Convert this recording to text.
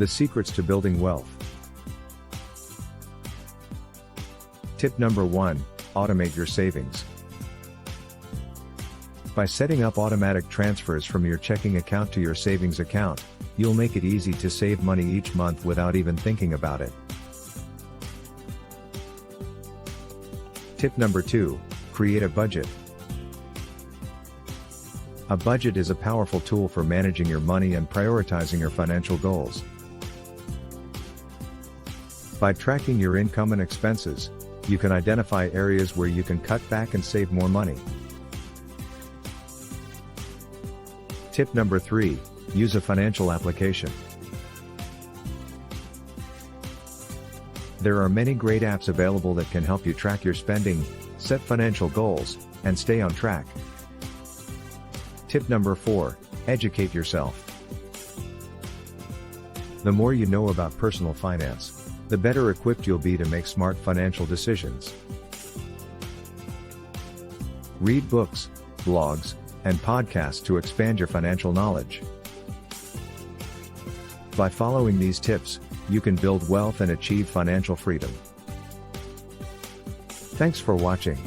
The secrets to building wealth. Tip number 1, automate your savings. By setting up automatic transfers from your checking account to your savings account, you'll make it easy to save money each month without even thinking about it. Tip number 2, create a budget. A budget is a powerful tool for managing your money and prioritizing your financial goals. By tracking your income and expenses, you can identify areas where you can cut back and save more money. Tip number 3, use a financial application. There are many great apps available that can help you track your spending, set financial goals, and stay on track. Tip number 4, educate yourself. The more you know about personal finance, the better equipped you'll be to make smart financial decisions. Read books, blogs, and podcasts to expand your financial knowledge. By following these tips, you can build wealth and achieve financial freedom. Thanks for watching.